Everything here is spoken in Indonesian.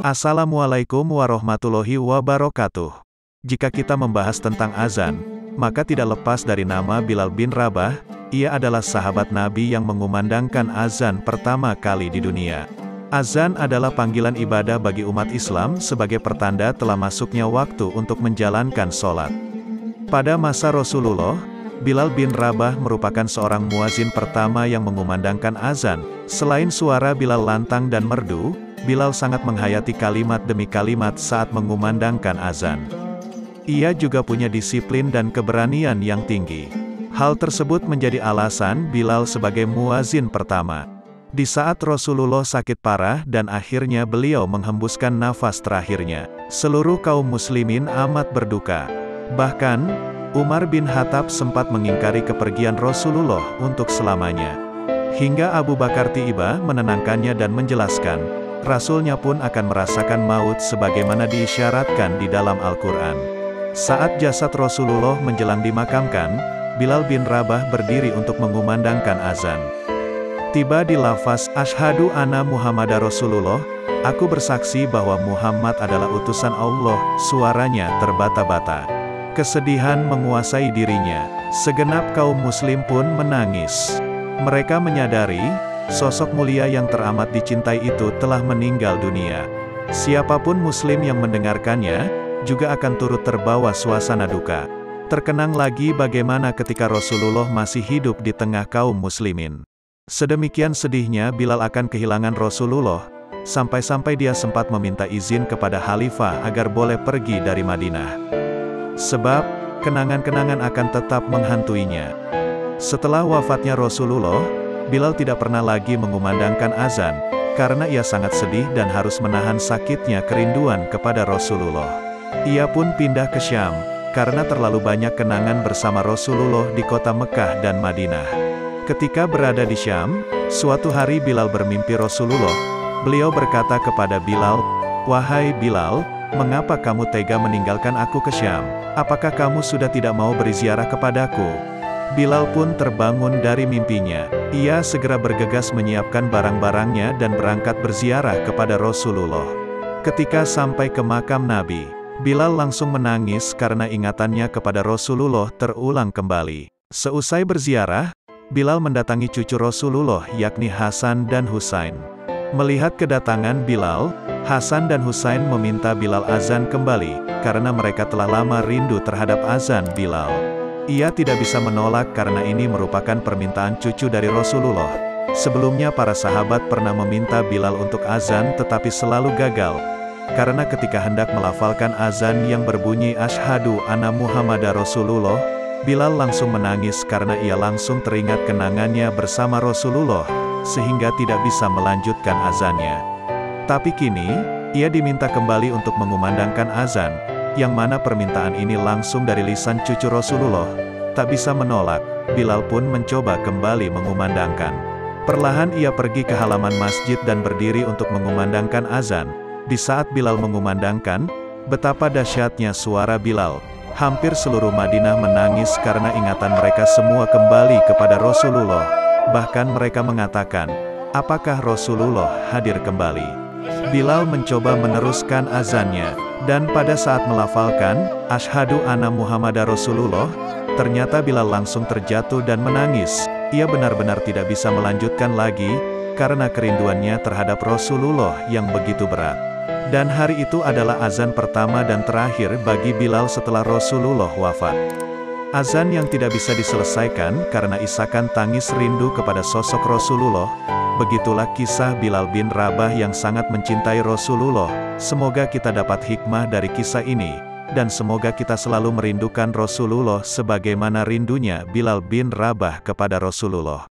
Assalamualaikum warahmatullahi wabarakatuh. Jika kita membahas tentang azan, maka tidak lepas dari nama Bilal bin Rabah. Ia adalah sahabat Nabi yang mengumandangkan azan pertama kali di dunia. Azan adalah panggilan ibadah bagi umat Islam sebagai pertanda telah masuknya waktu untuk menjalankan sholat. Pada masa Rasulullah, Bilal bin Rabah merupakan seorang muazin pertama yang mengumandangkan azan. Selain suara Bilal lantang dan merdu, Bilal sangat menghayati kalimat demi kalimat saat mengumandangkan azan. Ia juga punya disiplin dan keberanian yang tinggi. Hal tersebut menjadi alasan Bilal sebagai muazin pertama. Di saat Rasulullah sakit parah dan akhirnya beliau menghembuskan nafas terakhirnya, seluruh kaum muslimin amat berduka. Bahkan, Umar bin Khattab sempat mengingkari kepergian Rasulullah untuk selamanya. Hingga Abu Bakar tiba menenangkannya dan menjelaskan, Rasulnya pun akan merasakan maut sebagaimana diisyaratkan di dalam Al-Quran. Saat jasad Rasulullah menjelang dimakamkan, Bilal bin Rabah berdiri untuk mengumandangkan azan. Tiba di lafaz, Asyhadu anna Muhammadar Rasulullah, aku bersaksi bahwa Muhammad adalah utusan Allah, suaranya terbata-bata. Kesedihan menguasai dirinya, segenap kaum muslim pun menangis. Mereka menyadari, sosok mulia yang teramat dicintai itu telah meninggal dunia. Siapapun muslim yang mendengarkannya, juga akan turut terbawa suasana duka. Terkenang lagi bagaimana ketika Rasulullah masih hidup di tengah kaum muslimin. Sedemikian sedihnya Bilal akan kehilangan Rasulullah, sampai-sampai dia sempat meminta izin kepada Khalifah agar boleh pergi dari Madinah. Sebab, kenangan-kenangan akan tetap menghantuinya. Setelah wafatnya Rasulullah, Bilal tidak pernah lagi mengumandangkan azan, karena ia sangat sedih dan harus menahan sakitnya kerinduan kepada Rasulullah. Ia pun pindah ke Syam, karena terlalu banyak kenangan bersama Rasulullah di kota Mekah dan Madinah. Ketika berada di Syam, suatu hari Bilal bermimpi Rasulullah. Beliau berkata kepada Bilal, "Wahai Bilal, mengapa kamu tega meninggalkan aku ke Syam? Apakah kamu sudah tidak mau berziarah kepadaku?" Bilal pun terbangun dari mimpinya. Ia segera bergegas menyiapkan barang-barangnya dan berangkat berziarah kepada Rasulullah. Ketika sampai ke makam Nabi, Bilal langsung menangis karena ingatannya kepada Rasulullah terulang kembali. Seusai berziarah, Bilal mendatangi cucu Rasulullah yakni Hasan dan Husain. Melihat kedatangan Bilal, Hasan dan Husain meminta Bilal azan kembali, karena mereka telah lama rindu terhadap azan Bilal. Ia tidak bisa menolak karena ini merupakan permintaan cucu dari Rasulullah. Sebelumnya para sahabat pernah meminta Bilal untuk azan tetapi selalu gagal. Karena ketika hendak melafalkan azan yang berbunyi Asyhadu anna Muhammadar Rasulullah, Bilal langsung menangis karena ia langsung teringat kenangannya bersama Rasulullah, sehingga tidak bisa melanjutkan azannya. Tapi kini, ia diminta kembali untuk mengumandangkan azan, yang mana permintaan ini langsung dari lisan cucu Rasulullah. Tak bisa menolak, Bilal pun mencoba kembali mengumandangkan. Perlahan ia pergi ke halaman masjid dan berdiri untuk mengumandangkan azan. Di saat Bilal mengumandangkan, betapa dahsyatnya suara Bilal. Hampir seluruh Madinah menangis karena ingatan mereka semua kembali kepada Rasulullah. Bahkan mereka mengatakan, apakah Rasulullah hadir kembali? Bilal mencoba meneruskan azannya, dan pada saat melafalkan, Asyhadu anna Muhammadar Rasulullah, ternyata Bilal langsung terjatuh dan menangis. Ia benar-benar tidak bisa melanjutkan lagi, karena kerinduannya terhadap Rasulullah yang begitu berat. Dan hari itu adalah azan pertama dan terakhir bagi Bilal setelah Rasulullah wafat. Azan yang tidak bisa diselesaikan karena isakan tangis rindu kepada sosok Rasulullah. Begitulah kisah Bilal bin Rabah yang sangat mencintai Rasulullah. Semoga kita dapat hikmah dari kisah ini, dan semoga kita selalu merindukan Rasulullah sebagaimana rindunya Bilal bin Rabah kepada Rasulullah.